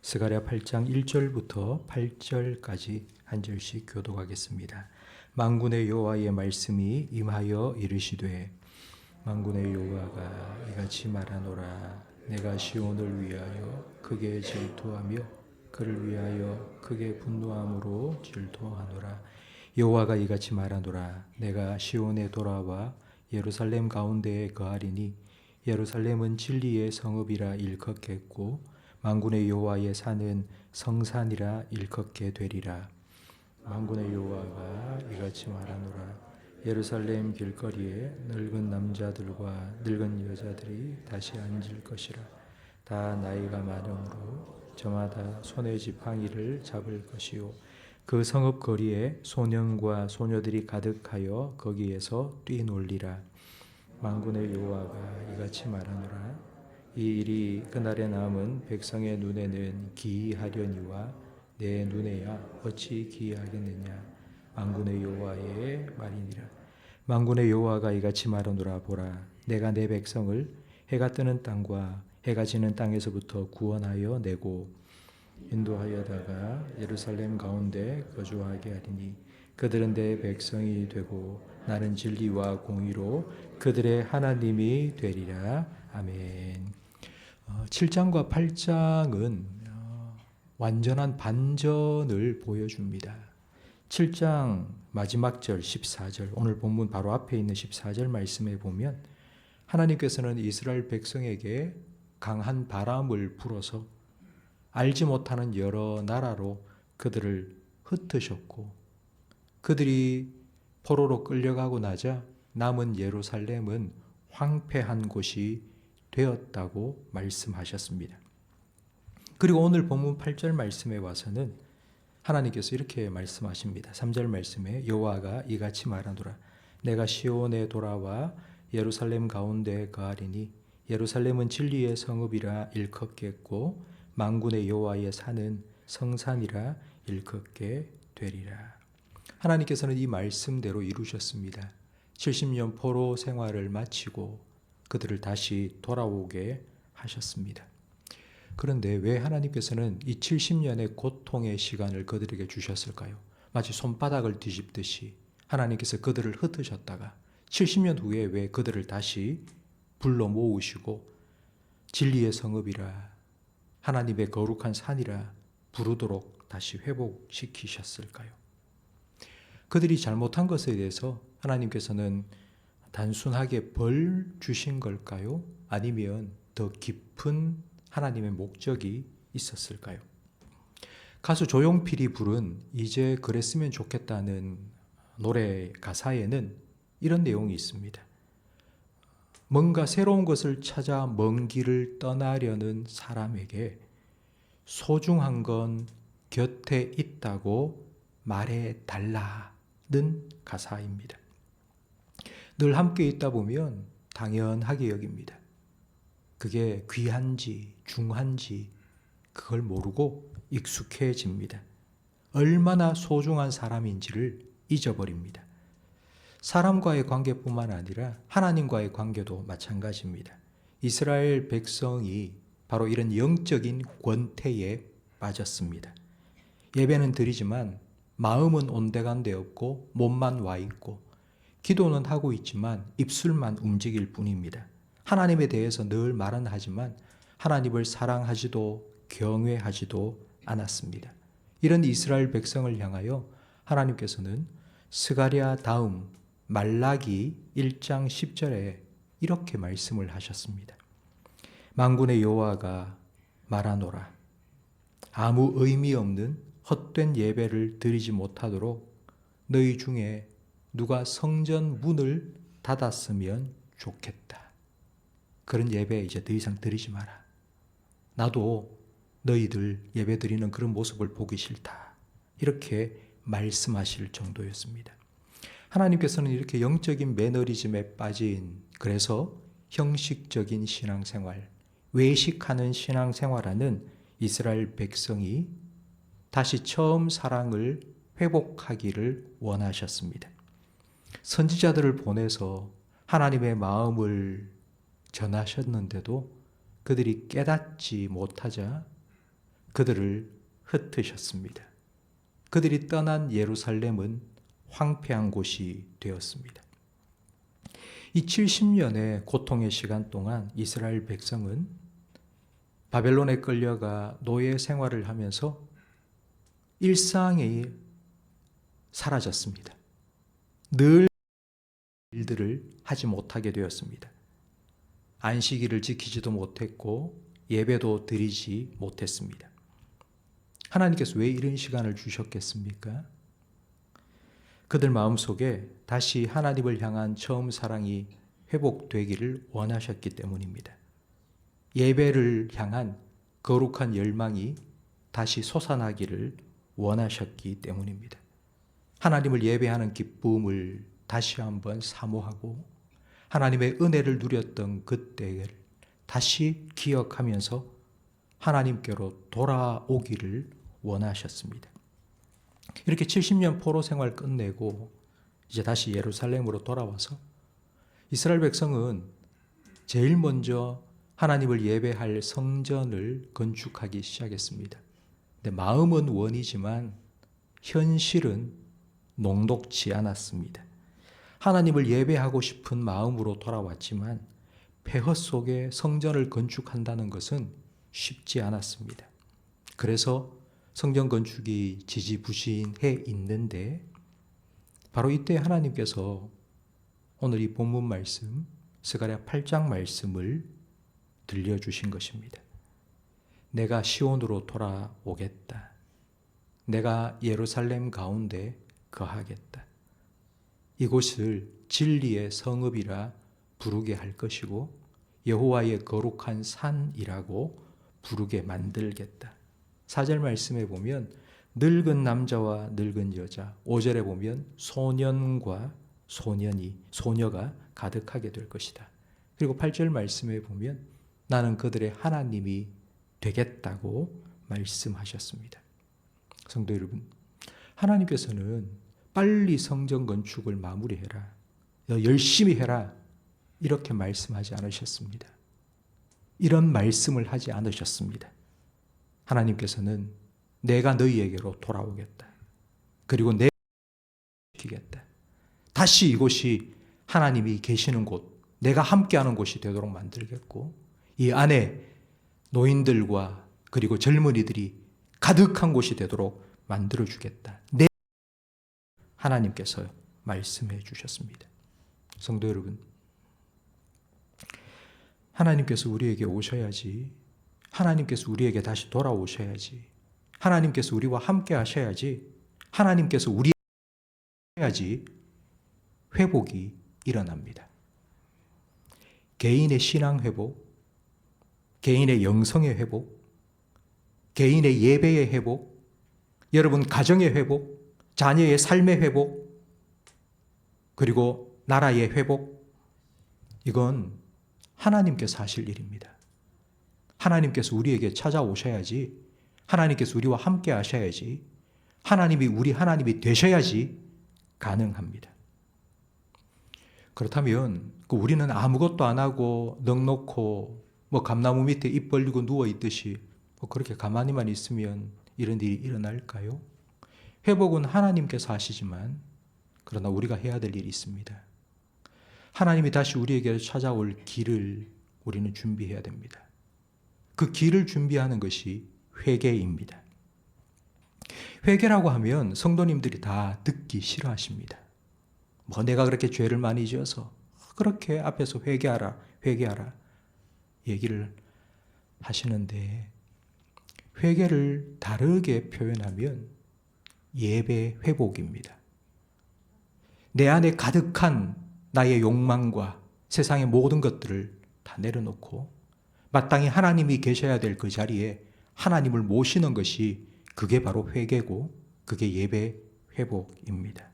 스가랴 8장 1절부터 8절까지 한 절씩 교독하겠습니다. 만군의 여호와의 말씀이 임하여 이르시되 만군의 여호와가 이같이 말하노라. 내가 시온을 위하여 크게 질투하며 그를 위하여 크게 분노함으로 질투하노라. 여호와가 이같이 말하노라. 내가 시온에 돌아와 예루살렘 가운데에 거하리니 예루살렘은 진리의 성읍이라 일컫겠고 만군의 여호와의 산은 성산이라 일컫게 되리라. 만군의 여호와가 이같이 말하노라. 예루살렘 길거리에 늙은 남자들과 늙은 여자들이 다시 앉을 것이라. 다 나이가 많음으로 저마다 손에 지팡이를 잡을 것이요 그 성읍 거리에 소년과 소녀들이 가득하여 거기에서 뛰놀리라. 만군의 여호와가 이같이 말하노라. 이 일이 그날에 남은 백성의 눈에는 기이하려니와 내 눈에야 어찌 기이하겠느냐. 만군의 여호와의 말이니라. 만군의 여호와가 이같이 말하노라. 보라, 내가 내 백성을 해가 뜨는 땅과 해가 지는 땅에서부터 구원하여 내고 인도하여다가 예루살렘 가운데 거주하게 하리니 그들은 내 백성이 되고 나는 진리와 공의로 그들의 하나님이 되리라. 아멘. 7장과 8장은 완전한 반전을 보여줍니다. 7장 마지막 절 14절, 오늘 본문 바로 앞에 있는 14절 말씀에 보면 하나님께서는 이스라엘 백성에게 강한 바람을 불어서 알지 못하는 여러 나라로 그들을 흩으셨고 그들이 포로로 끌려가고 나자 남은 예루살렘은 황폐한 곳이 되었다고 말씀하셨습니다. 그리고 오늘 본문 8절 말씀에 와서는 하나님께서 이렇게 말씀하십니다. 3절 말씀에 여호와가 이같이 말하노라. 내가 시온에 돌아와 예루살렘 가운데 거하리니 예루살렘은 진리의 성읍이라 일컫겠고 만군의 여호와의 산은 성산이라 일컫게 되리라. 하나님께서는 이 말씀대로 이루셨습니다. 70년 포로 생활을 마치고 그들을 다시 돌아오게 하셨습니다. 그런데 왜 하나님께서는 이 70년의 고통의 시간을 그들에게 주셨을까요? 마치 손바닥을 뒤집듯이 하나님께서 그들을 흩으셨다가 70년 후에 왜 그들을 다시 불러 모으시고 진리의 성읍이라 하나님의 거룩한 산이라 부르도록 다시 회복시키셨을까요? 그들이 잘못한 것에 대해서 하나님께서는 단순하게 벌 주신 걸까요? 아니면 더 깊은 하나님의 목적이 있었을까요? 가수 조용필이 부른 이제 그랬으면 좋겠다는 노래 가사에는 이런 내용이 있습니다. 뭔가 새로운 것을 찾아 먼 길을 떠나려는 사람에게 소중한 건 곁에 있다고 말해달라는 가사입니다. 늘 함께 있다 보면 당연하게 여깁니다. 그게 귀한지 중한지 그걸 모르고 익숙해집니다. 얼마나 소중한 사람인지를 잊어버립니다. 사람과의 관계뿐만 아니라 하나님과의 관계도 마찬가지입니다. 이스라엘 백성이 바로 이런 영적인 권태에 빠졌습니다. 예배는 드리지만 마음은 온데간데 없고 몸만 와 있고 기도는 하고 있지만 입술만 움직일 뿐입니다. 하나님에 대해서 늘 말은 하지만 하나님을 사랑하지도 경외하지도 않았습니다. 이런 이스라엘 백성을 향하여 하나님께서는 스가랴 다음 말라기 1장 10절에 이렇게 말씀을 하셨습니다. 만군의 여호와가 말하노라. 아무 의미 없는 헛된 예배를 드리지 못하도록 너희 중에 누가 성전 문을 닫았으면 좋겠다. 그런 예배 이제 더 이상 드리지 마라. 나도 너희들 예배 드리는 그런 모습을 보기 싫다. 이렇게 말씀하실 정도였습니다. 하나님께서는 이렇게 영적인 매너리즘에 빠진, 그래서 형식적인 신앙생활, 외식하는 신앙생활하는 이스라엘 백성이 다시 처음 사랑을 회복하기를 원하셨습니다. 선지자들을 보내서 하나님의 마음을 전하셨는데도 그들이 깨닫지 못하자 그들을 흩으셨습니다. 그들이 떠난 예루살렘은 황폐한 곳이 되었습니다. 이 70년의 고통의 시간 동안 이스라엘 백성은 바벨론에 끌려가 노예 생활을 하면서 일상이 사라졌습니다. 늘 일들을 하지 못하게 되었습니다. 안식일을 지키지도 못했고 예배도 드리지 못했습니다. 하나님께서 왜 이런 시간을 주셨겠습니까? 그들 마음속에 다시 하나님을 향한 처음 사랑이 회복되기를 원하셨기 때문입니다. 예배를 향한 거룩한 열망이 다시 솟아나기를 원하셨기 때문입니다. 하나님을 예배하는 기쁨을 다시 한번 사모하고 하나님의 은혜를 누렸던 그때를 다시 기억하면서 하나님께로 돌아오기를 원하셨습니다. 이렇게 70년 포로 생활 끝내고 이제 다시 예루살렘으로 돌아와서 이스라엘 백성은 제일 먼저 하나님을 예배할 성전을 건축하기 시작했습니다. 근데 마음은 원이지만 현실은 녹록지 않았습니다. 하나님을 예배하고 싶은 마음으로 돌아왔지만 폐허 속에 성전을 건축한다는 것은 쉽지 않았습니다. 그래서 성전 건축이 지지부진해 있는데 바로 이때 하나님께서 오늘 이 본문 말씀 스가랴 8장 말씀을 들려주신 것입니다. 내가 시온으로 돌아오겠다. 내가 예루살렘 가운데 거하겠다. 이곳을 진리의 성읍이라 부르게 할 것이고 여호와의 거룩한 산이라고 부르게 만들겠다. 4절 말씀에 보면 늙은 남자와 늙은 여자, 5절에 보면 소년과 소녀가 가득하게 될 것이다. 그리고 8절 말씀에 보면 나는 그들의 하나님이 되겠다고 말씀하셨습니다. 성도 여러분, 하나님께서는 빨리 성전 건축을 마무리해라, 열심히 해라 이렇게 말씀하지 않으셨습니다. 이런 말씀을 하지 않으셨습니다. 하나님께서는 내가 너희에게로 돌아오겠다. 그리고 내가 시키겠다. 다시 이곳이 하나님이 계시는 곳, 내가 함께하는 곳이 되도록 만들겠고 이 안에 노인들과 그리고 젊은이들이 가득한 곳이 되도록 만들어주겠다. 하나님께서 말씀해 주셨습니다. 성도 여러분, 하나님께서 우리에게 오셔야지, 하나님께서 우리에게 다시 돌아오셔야지, 하나님께서 우리와 함께 하셔야지, 하나님께서 우리에게 하셔야지 회복이 일어납니다. 개인의 신앙 회복, 개인의 영성의 회복, 개인의 예배의 회복, 여러분 가정의 회복, 자녀의 삶의 회복, 그리고 나라의 회복, 이건 하나님께서 하실 일입니다. 하나님께서 우리에게 찾아오셔야지, 하나님께서 우리와 함께 하셔야지, 하나님이 우리 하나님이 되셔야지 가능합니다. 그렇다면 우리는 아무것도 안 하고 넋놓고 감나무 밑에 입 벌리고 누워 있듯이 그렇게 가만히만 있으면 이런 일이 일어날까요? 회복은 하나님께서 하시지만 그러나 우리가 해야 될 일이 있습니다. 하나님이 다시 우리에게 찾아올 길을 우리는 준비해야 됩니다. 그 길을 준비하는 것이 회개입니다. 회개라고 하면 성도님들이 다 듣기 싫어하십니다. 내가 그렇게 죄를 많이 지어서 그렇게 앞에서 회개하라 얘기를 하시는데, 회개를 다르게 표현하면 예배 회복입니다. 내 안에 가득한 나의 욕망과 세상의 모든 것들을 다 내려놓고 마땅히 하나님이 계셔야 될 그 자리에 하나님을 모시는 것이, 그게 바로 회개고 그게 예배 회복입니다.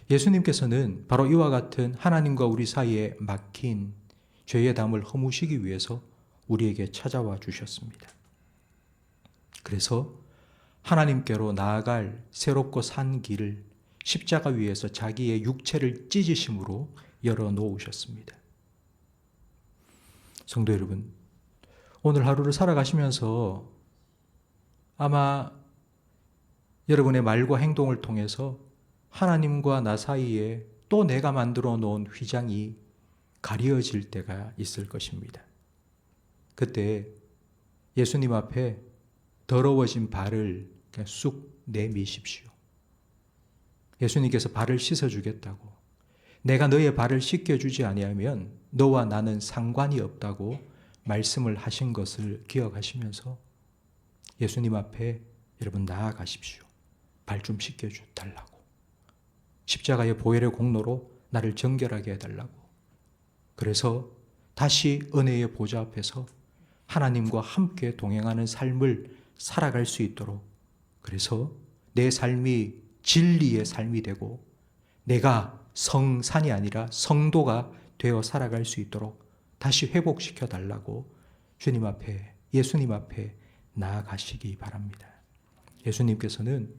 예수님께서는 바로 이와 같은 하나님과 우리 사이에 막힌 죄의 담을 허무시기 위해서 우리에게 찾아와 주셨습니다. 그래서 하나님께로 나아갈 새롭고 산 길을 십자가 위에서 자기의 육체를 찢으심으로 열어놓으셨습니다. 성도 여러분, 오늘 하루를 살아가시면서 아마 여러분의 말과 행동을 통해서 하나님과 나 사이에 또 내가 만들어 놓은 휘장이 가려질 때가 있을 것입니다. 그때 예수님 앞에 더러워진 발을 그냥 쑥 내미십시오. 예수님께서 발을 씻어주겠다고, 내가 너의 발을 씻겨주지 아니하면 너와 나는 상관이 없다고 말씀을 하신 것을 기억하시면서 예수님 앞에 여러분 나아가십시오. 발 좀 씻겨달라고. 십자가의 보혈의 공로로 나를 정결하게 해달라고. 그래서 다시 은혜의 보좌 앞에서 하나님과 함께 동행하는 삶을 살아갈 수 있도록, 그래서 내 삶이 진리의 삶이 되고 내가 성산이 아니라 성도가 되어 살아갈 수 있도록 다시 회복시켜 달라고 주님 앞에, 예수님 앞에 나아가시기 바랍니다. 예수님께서는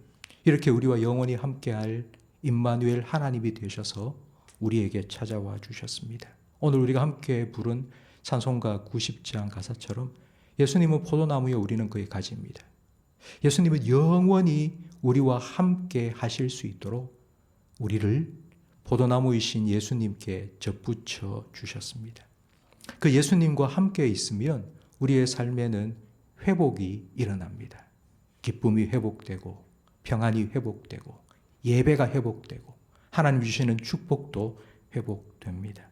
이렇게 우리와 영원히 함께할 임마누엘 하나님이 되셔서 우리에게 찾아와 주셨습니다. 오늘 우리가 함께 부른 찬송가 90장 가사처럼 예수님은 포도나무에 우리는 그의 가지입니다. 예수님은 영원히 우리와 함께 하실 수 있도록 우리를 포도나무이신 예수님께 접붙여 주셨습니다. 그 예수님과 함께 있으면 우리의 삶에는 회복이 일어납니다. 기쁨이 회복되고 평안이 회복되고 예배가 회복되고 하나님 주시는 축복도 회복됩니다.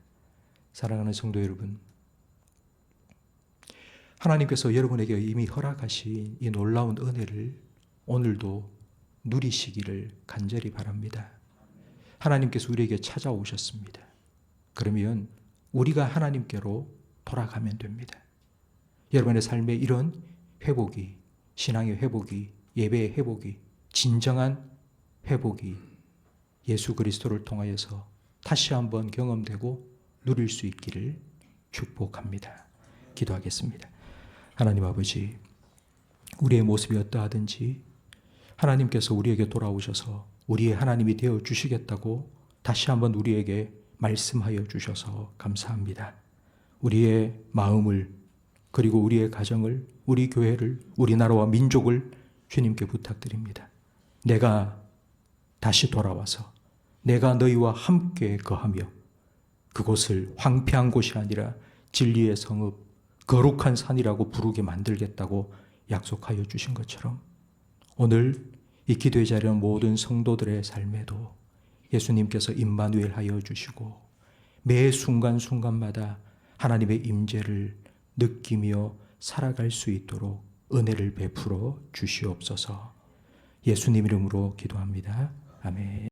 사랑하는 성도 여러분, 하나님께서 여러분에게 이미 허락하신 이 놀라운 은혜를 오늘도 누리시기를 간절히 바랍니다. 하나님께서 우리에게 찾아오셨습니다. 그러면 우리가 하나님께로 돌아가면 됩니다. 여러분의 삶에 이런 회복이, 신앙의 회복이, 예배의 회복이, 진정한 회복이 예수 그리스도를 통하여서 다시 한번 경험되고 누릴 수 있기를 축복합니다. 기도하겠습니다. 하나님 아버지, 우리의 모습이 어떠하든지 하나님께서 우리에게 돌아오셔서 우리의 하나님이 되어 주시겠다고 다시 한번 우리에게 말씀하여 주셔서 감사합니다. 우리의 마음을, 그리고 우리의 가정을, 우리 교회를, 우리나라와 민족을 주님께 부탁드립니다. 내가 다시 돌아와서 내가 너희와 함께 거하며 그곳을 황폐한 곳이 아니라 진리의 성읍, 거룩한 산이라고 부르게 만들겠다고 약속하여 주신 것처럼 오늘 이 기도의 자리는 모든 성도들의 삶에도 예수님께서 임마누엘 하여 주시고 매 순간순간마다 하나님의 임재를 느끼며 살아갈 수 있도록 은혜를 베풀어 주시옵소서. 예수님 이름으로 기도합니다. 아멘.